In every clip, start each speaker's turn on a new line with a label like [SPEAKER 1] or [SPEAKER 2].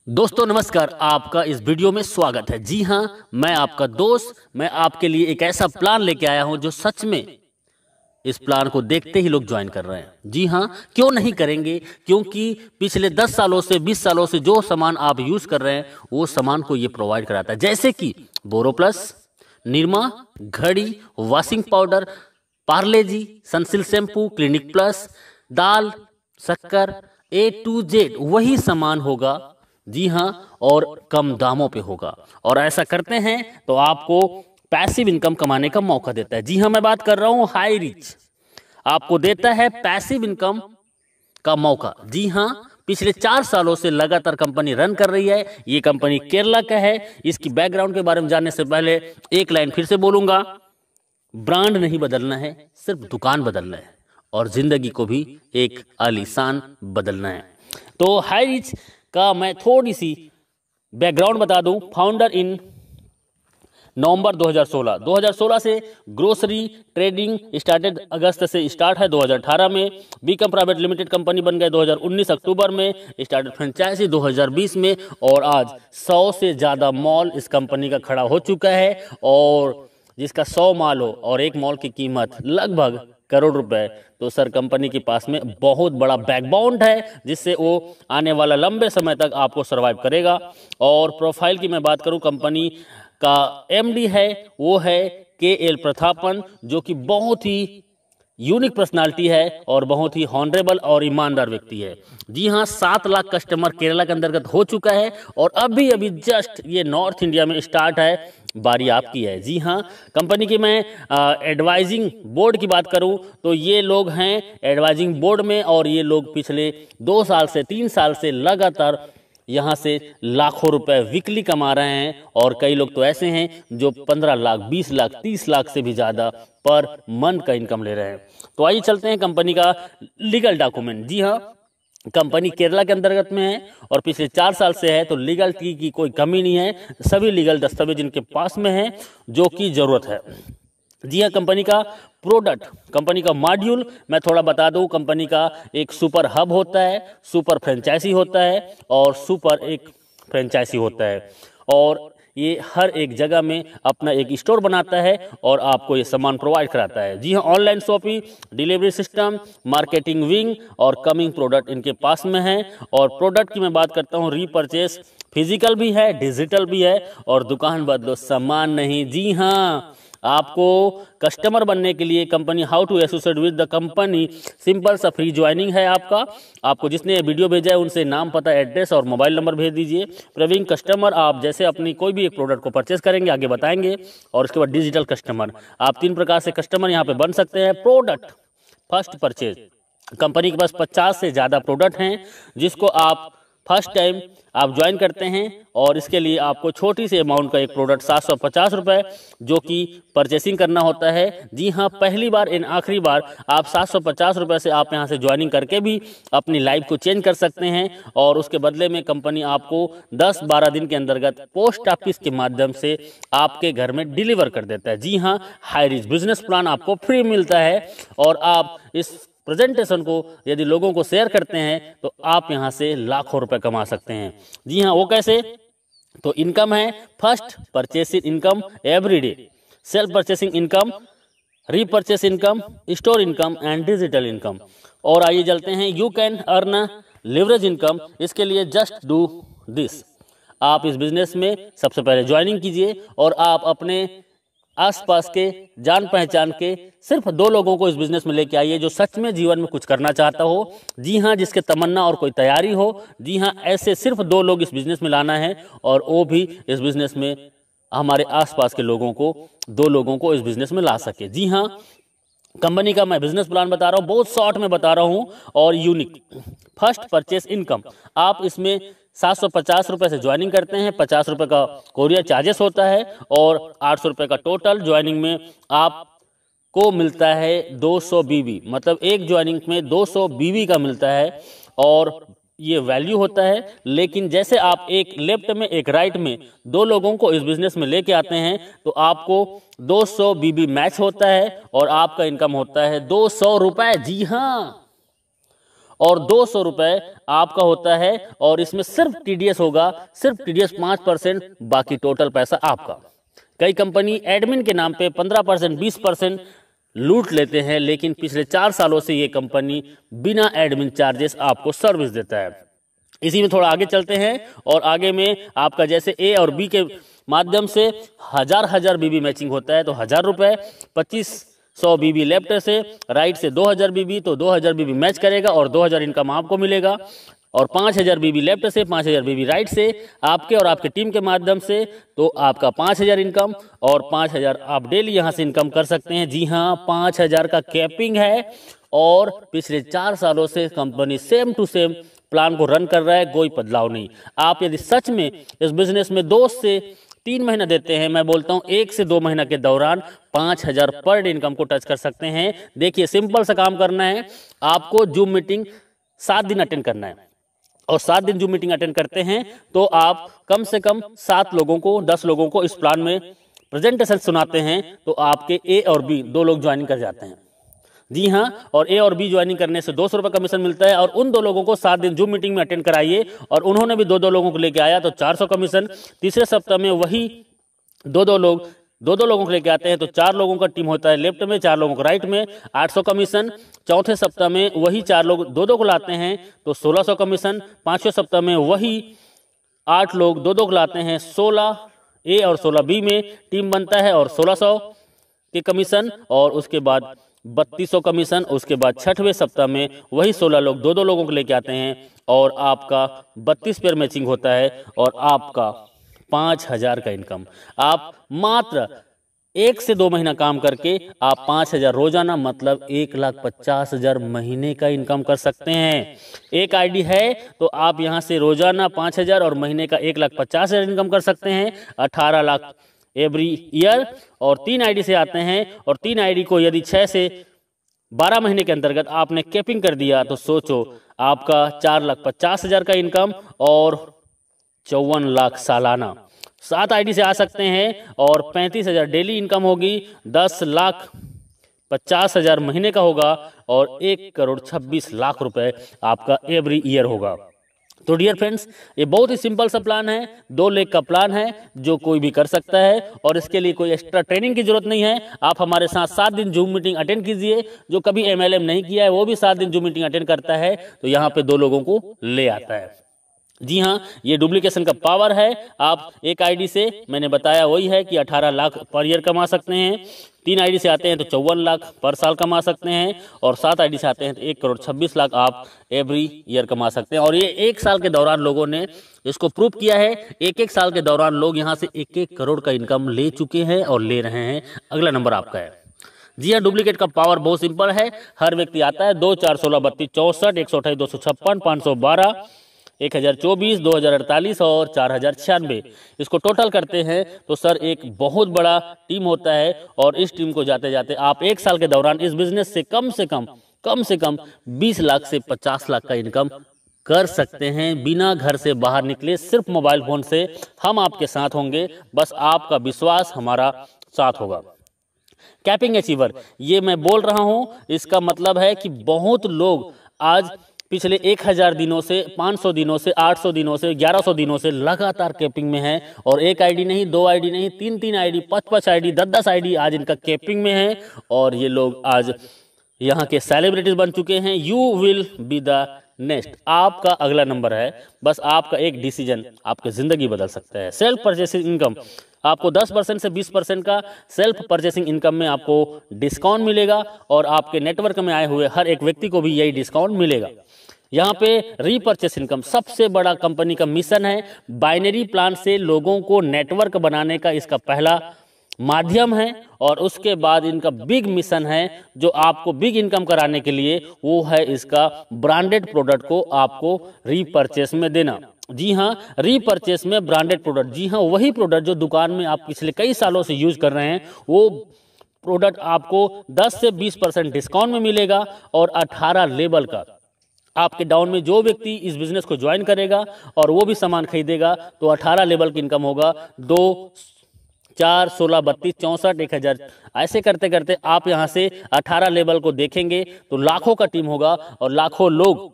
[SPEAKER 1] दोस्तों नमस्कार, आपका इस वीडियो में स्वागत है। जी हाँ, मैं आपका दोस्त, मैं आपके लिए एक ऐसा प्लान लेके आया हूं जो सच में इस प्लान को देखते ही लोग ज्वाइन कर रहे हैं। जी हाँ, क्यों नहीं करेंगे? क्योंकि पिछले 10 सालों से 20 सालों से जो सामान आप यूज कर रहे हैं वो सामान को ये प्रोवाइड कराता है, जैसे कि बोरोप्लस, निरमा, घड़ी, वॉशिंग पाउडर, पार्ले जी, सनसिल्क शैम्पू, क्लिनिक प्लस, दाल, शक्कर, A to Z वही सामान होगा। जी हाँ, और कम दामों पे होगा। और ऐसा करते हैं तो आपको पैसिव इनकम कमाने का मौका देता है। जी हाँ, मैं बात कर रहा हूँ हाई रिच, आपको देता है पैसिव इनकम का मौका। जी हाँ, पिछले 4 सालों से लगातार कंपनी रन कर रही है। ये कंपनी केरला का है। इसकी बैकग्राउंड के बारे में जानने से पहले एक लाइन फिर से बोलूंगा, ब्रांड नहीं बदलना है, सिर्फ दुकान बदलना है और जिंदगी को भी एक आलीशान बदलना है। तो हाई रिच का मैं थोड़ी सी बैकग्राउंड बता दूं। फाउंडर इन नवंबर 2016 से ग्रोसरी ट्रेडिंग स्टार्टेड, अगस्त से स्टार्ट है 2018 में। बीकम प्राइवेट लिमिटेड कंपनी बन गए 2019 अक्टूबर में। स्टार्टेड फ्रेंचाइजी 2020 में और आज 100 से ज़्यादा मॉल इस कंपनी का खड़ा हो चुका है। और जिसका 100 मॉल हो और एक मॉल की कीमत लगभग करोड़ रुपए, तो सर कंपनी के पास में बहुत बड़ा बैकबोन है जिससे वो आने वाला लंबे समय तक आपको सरवाइव करेगा। और प्रोफाइल की मैं बात करूं, कंपनी का MD है वो है KL प्रतापन, जो कि बहुत ही यूनिक पर्सनालिटी है और बहुत ही हॉनरेबल और ईमानदार व्यक्ति है। जी हाँ, 7 लाख कस्टमर केरला के अंतर्गत हो चुका है और अभी अभी जस्ट ये नॉर्थ इंडिया में स्टार्ट है, बारी आपकी है। जी हाँ, कंपनी की मैं एडवाइजिंग बोर्ड की बात करूं तो ये लोग हैं एडवाइजिंग बोर्ड में और ये लोग पिछले 2 साल से 3 साल से लगातार यहाँ से लाखों रुपए वीकली कमा रहे हैं। और कई लोग तो ऐसे हैं जो 15 लाख, 20 लाख, 30 लाख से भी ज़्यादा पर मंथ का इनकम ले रहे हैं। तो आइए चलते हैं कंपनी का लीगल डॉक्यूमेंट। जी हाँ, कंपनी केरला के अंतर्गत में है और पिछले 4 साल से है, तो लीगल की कोई कमी नहीं है। सभी लीगल दस्तावेज इनके पास में है जो कि जरूरत है। जी हाँ, कंपनी का प्रोडक्ट, कंपनी का मॉड्यूल मैं थोड़ा बता दूं। कंपनी का एक सुपर हब होता है, सुपर फ्रेंचाइजी होता है और सुपर एक फ्रेंचाइजी होता है। और ये हर एक जगह में अपना एक स्टोर बनाता है और आपको ये सामान प्रोवाइड कराता है। जी हाँ, online shopping, delivery system, marketing wing और कमिंग प्रोडक्ट इनके पास में है। और प्रोडक्ट की मैं बात करता हूँ, रीपरचेस फिजिकल भी है, डिजिटल भी है और दुकान बदलो सामान नहीं। जी हाँ, आपको कस्टमर बनने के लिए company how to associate with the company, simple सा फ्री ज्वाइनिंग है आपको जिसने वीडियो भेजा है उनसे नाम, पता, एड्रेस और मोबाइल नंबर भेज दीजिए। प्रवीण कस्टमर, आप जैसे अपनी कोई भी एक प्रोडक्ट को परचेस करेंगे आगे बताएंगे। और उसके बाद डिजिटल कस्टमर, आप 3 प्रकार से कस्टमर यहाँ पे बन सकते हैं। प्रोडक्ट फर्स्ट परचेज, कंपनी के पास 50 से ज़्यादा प्रोडक्ट हैं जिसको आप फर्स्ट टाइम आप ज्वाइन करते हैं और इसके लिए आपको छोटी सी अमाउंट का एक प्रोडक्ट 750 रुपये जो कि परचेसिंग करना होता है। जी हाँ, पहली बार इन आखिरी बार आप 750 रुपये से आप यहाँ से ज्वाइनिंग करके भी अपनी लाइफ को चेंज कर सकते हैं। और उसके बदले में कंपनी आपको 10-12 दिन के अंतर्गत पोस्ट ऑफिस के माध्यम से आपके घर में डिलीवर कर देता है। जी हाँ, हाई रिच बिजनेस प्लान आपको फ्री मिलता है और आप इस प्रेजेंटेशन को यदि लोगों को शेयर करते हैं तो आप यहां से लाखों रुपए कमा सकते हैं। जी हाँ, वो कैसे? तो इनकम है first purchasing income everyday, self purchasing income, repurchase income, store income and digital income. और आइए चलते हैं, you can earn leverage income. इसके लिए जस्ट डू दिस, आप इस बिजनेस में सबसे पहले ज्वाइनिंग कीजिए और आप अपने आसपास के जान पहचान के सिर्फ 2 लोगों को इस बिजनेस में लेके आइए जो सच में जीवन में कुछ करना चाहता हो। जी हाँ, जिसके तमन्ना और कोई तैयारी हो। जी हाँ, ऐसे सिर्फ 2 लोग इस बिजनेस में लाना है और वो भी इस बिजनेस में हमारे आसपास के लोगों को, 2 लोगों को इस बिजनेस में ला सके। जी हाँ, कंपनी का मैं बिजनेस प्लान बता रहा हूँ, बहुत शॉर्ट में बता रहा हूँ और यूनिक। फर्स्ट परचेस इनकम, आप इसमें 750 रुपये से ज्वाइनिंग करते हैं, 50 रुपये का कोरियर चार्जेस होता है और 800 रुपये का टोटल ज्वाइनिंग में आपको मिलता है 200 BB, मतलब एक ज्वाइनिंग में 200 BB का मिलता है और ये वैल्यू होता है। लेकिन जैसे आप एक लेफ्ट में एक राइट में 2 लोगों को इस बिजनेस में लेके आते हैं तो आपको 200 BB मैच होता है और आपका इनकम होता है 200 रुपये। जी हाँ, और 200 रुपये आपका होता है। और इसमें सिर्फ टीडीएस होगा, सिर्फ टीडीएस 5%, बाकी टोटल पैसा आपका। कई कंपनी एडमिन के नाम पे 15%, 20% लूट लेते हैं, लेकिन पिछले 4 सालों से ये कंपनी बिना एडमिन चार्जेस आपको सर्विस देता है। इसी में थोड़ा आगे चलते हैं और आगे में आपका जैसे ए और बी के माध्यम से हजार बीबी मैचिंग होता है तो 1000 रुपये, 2500 बीबी लेफ्ट से, राइट से 2000 बीबी, तो 2000 बीबी मैच करेगा और 2000 इनकम आपको मिलेगा। और 5000 बीबी लेफ्ट से, 5000 बीबी राइट से आपके और आपके टीम के माध्यम से, तो आपका 5000 इनकम और 5000 आप डेली यहाँ से इनकम कर सकते हैं। जी हाँ, 5000 का कैपिंग है और पिछले 4 सालों से company same to same plan को रन कर रहा है, कोई बदलाव नहीं। आप यदि सच में इस बिजनेस में 2 से 3 महीना देते हैं, मैं बोलता हूं 1 से 2 महीना के दौरान 5000 पर डे इनकम को टच कर सकते हैं। देखिए, सिंपल सा काम करना है, आपको जूम मीटिंग 7 दिन अटेंड करना है और 7 दिन जूम मीटिंग अटेंड करते हैं तो आप कम से कम 7 लोगों को, 10 लोगों को इस प्लान में प्रेजेंटेशन सुनाते हैं तो आपके ए और बी 2 लोग ज्वाइनिंग कर जाते हैं। जी हाँ, और ए और बी ज्वाइनिंग करने से 200 रुपये कमीशन मिलता है और उन 2 लोगों को 7 दिन जूम मीटिंग में अटेंड कराइए और उन्होंने भी 2 लोगों को लेके आया तो 400 कमीशन। तीसरे सप्ताह में वही 2 लोगों को लेके आते हैं तो 4 लोगों का टीम होता है लेफ्ट में, 4 लोगों को राइट में, 800 कमीशन। चौथे सप्ताह में वही 4 लोग 2 को लाते हैं तो 1600 कमीशन। 5वें सप्ताह में वही 8 लोग 2 को लाते हैं, 16 ए और 16 बी में टीम बनता है और 1600 के कमीशन और उसके बाद 3200 कमीशन। उसके बाद 6वें सप्ताह में वही 16 लोग 2 लोगों को लेके आते हैं और आपका 32 पेयर मैचिंग होता है और आपका 5000 का इनकम। आप मात्र 1 से 2 महीना काम करके आप 5000 रोजाना मतलब 1,50,000 महीने का इनकम कर सकते हैं। एक आईडी है तो आप यहां से रोजाना 5000 और महीने का 1,50,000 इनकम कर सकते हैं, 18 लाख एवरी ईयर। और 3 आईडी से आते हैं और 3 आईडी को यदि 6 से 12 महीने के अंतर्गत आपने कैपिंग कर दिया तो सोचो आपका 4,50,000 का इनकम और 54 लाख सालाना। 7 आईडी से आ सकते हैं और 35,000 डेली इनकम होगी, 10,50,000 महीने का होगा और 1,26,00,000 रुपए आपका एवरी ईयर होगा। तो डियर फ्रेंड्स, ये बहुत ही सिंपल सा प्लान है, 2 लेग का प्लान है जो कोई भी कर सकता है और इसके लिए कोई एक्स्ट्रा ट्रेनिंग की जरूरत नहीं है। आप हमारे साथ 7 दिन जूम मीटिंग अटेंड कीजिए। जो कभी एमएलएम नहीं किया है वो भी 7 दिन जूम मीटिंग अटेंड करता है तो यहाँ पे 2 लोगों को ले आता है। जी हाँ, ये डुप्लीकेशन का पावर है। आप एक आईडी से, मैंने बताया वही है कि 18 लाख पर ईयर कमा सकते हैं, 3 आईडी से आते हैं तो 54 लाख पर साल कमा सकते हैं और 7 आईडी से आते हैं तो 1,26,00,000 आप एवरी ईयर कमा सकते हैं। और ये 1 साल के दौरान लोगों ने इसको प्रूव किया है। 1 साल के दौरान लोग यहाँ से 1 करोड़ का इनकम ले चुके हैं और ले रहे हैं। अगला नंबर आपका है। जी हाँ, डुप्लीकेट का पावर बहुत सिंपल है। हर व्यक्ति आता है 2, 4, 16, 32, 64, 128, 256, 512, 1024, 2048 और 4096। इसको टोटल करते हैं तो सर एक बहुत बड़ा टीम होता है और इस टीम को जाते जाते आप 1 साल के दौरान इस बिजनेस से कम से कम 20 लाख से 50 लाख का इनकम कर सकते हैं बिना घर से बाहर निकले। सिर्फ मोबाइल फोन से हम आपके साथ होंगे, बस आपका विश्वास हमारा साथ होगा। कैपिंग अचीवर, ये मैं बोल रहा हूं, इसका मतलब है कि बहुत लोग आज पिछले 1000 दिनों से, 500 दिनों से, 800 दिनों से, 1100 दिनों से लगातार कैपिंग में है और 1 आईडी नहीं, 2 आईडी नहीं, 3 आईडी, 5 आईडी, 10 आईडी आज इनका कैपिंग में है और ये लोग आज यहाँ के सेलिब्रिटीज बन चुके हैं। You will be the next, आपका अगला नंबर है। बस आपका एक डिसीजन आपकी जिंदगी बदल सकता है। सेल्फ परचेसिंग इनकम, आपको 10% से 20% का सेल्फ परचेसिंग इनकम में आपको डिस्काउंट मिलेगा और आपके नेटवर्क में आए हुए हर एक व्यक्ति को भी यही डिस्काउंट मिलेगा। यहाँ पे रीपर्चेस इनकम सबसे बड़ा कंपनी का मिशन है। बाइनरी प्लान से लोगों को नेटवर्क बनाने का इसका पहला माध्यम है और उसके बाद इनका बिग मिशन है जो आपको बिग इनकम कराने के लिए, वो है इसका ब्रांडेड प्रोडक्ट को आपको रीपर्चेस में देना। जी हाँ, रीपर्चेस में ब्रांडेड प्रोडक्ट, जी हाँ वही प्रोडक्ट जो दुकान में आप पिछले कई सालों से यूज कर रहे हैं, वो प्रोडक्ट आपको 10 से 20% डिस्काउंट में मिलेगा और 18 लेवल का आपके डाउन में जो व्यक्ति इस बिजनेस को ज्वाइन करेगा और वो भी सामान खरीदेगा तो 18 लेवल की इनकम होगा। 2, 4, 16, 32, 64, 1000 ऐसे करते करते आप यहाँ से 18 लेवल को देखेंगे तो लाखों का टीम होगा और लाखों लोग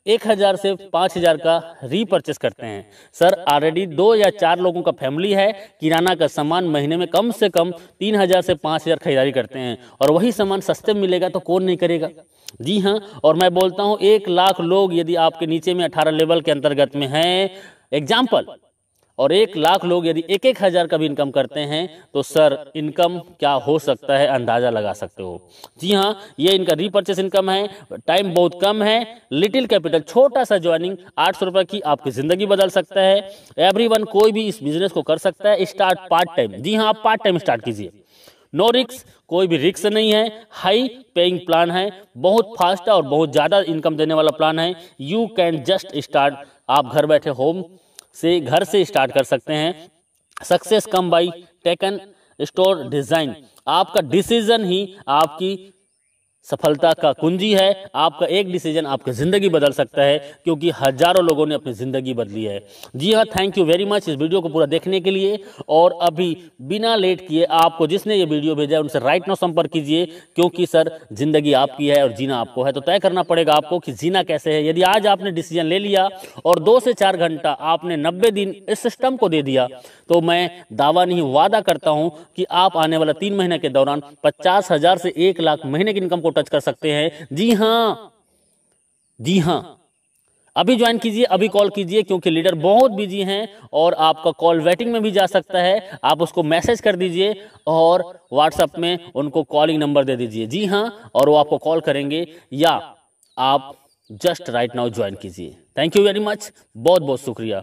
[SPEAKER 1] 1000 से 5000 का रीपर्चेस करते हैं। सर ऑलरेडी 2 या 4 लोगों का फैमिली है, किराना का सामान महीने में कम से कम 3000 से 5000 खरीदारी करते हैं और वही सामान सस्ते में मिलेगा तो कौन नहीं करेगा। जी हाँ, और मैं बोलता हूँ 1 लाख लोग यदि आपके नीचे में 18 लेवल के अंतर्गत में हैं एग्जाम्पल, और 1 लाख लोग यदि 1-1 हज़ार का भी इनकम करते हैं तो सर इनकम क्या हो सकता है अंदाज़ा लगा सकते हो। जी हाँ, ये इनका रीपर्चेस इनकम है, टाइम बहुत कम है, लिटिल कैपिटल, छोटा सा ज्वाइनिंग 800 रुपये की आपकी ज़िंदगी बदल सकता है। एवरीवन कोई भी इस बिजनेस को कर सकता है, स्टार्ट पार्ट टाइम। जी हाँ, आप पार्ट टाइम स्टार्ट कीजिए, नो रिक्स, कोई भी रिक्स नहीं है, हाई पेइंग प्लान है, बहुत फास्ट है और बहुत ज़्यादा इनकम देने वाला प्लान है। यू कैन जस्ट स्टार्ट, आप घर बैठे होम से घर से स्टार्ट कर सकते हैं। Success come by taken store design, आपका डिसीजन ही आपकी सफलता का कुंजी है। आपका एक डिसीजन आपकी ज़िंदगी बदल सकता है, क्योंकि हजारों लोगों ने अपनी ज़िंदगी बदली है। जी हाँ, थैंक यू वेरी मच इस वीडियो को पूरा देखने के लिए। और अभी बिना लेट किए आपको जिसने ये वीडियो भेजा है उनसे राइट नाउ संपर्क कीजिए, क्योंकि सर ज़िंदगी आपकी है और जीना आपको है, तो तय करना पड़ेगा आपको कि जीना कैसे है। यदि आज आपने डिसीजन ले लिया और 2 से 4 घंटा आपने 90 दिन इस सिस्टम को दे दिया, तो मैं दावा नहीं वादा करता हूं कि आप आने वाला 3 महीने के दौरान 50,000 से 1 लाख महीने की इनकम को टच कर सकते हैं। जी हाँ, जी हाँ, अभी ज्वाइन कीजिए, अभी कॉल कीजिए, क्योंकि लीडर बहुत बिजी हैं और आपका कॉल वेटिंग में भी जा सकता है। आप उसको मैसेज कर दीजिए और व्हाट्सएप में उनको कॉलिंग नंबर दे दीजिए। जी हाँ, और वो आपको कॉल करेंगे, या आप जस्ट राइट नाउ ज्वाइन कीजिए। थैंक यू वेरी मच, बहुत बहुत शुक्रिया।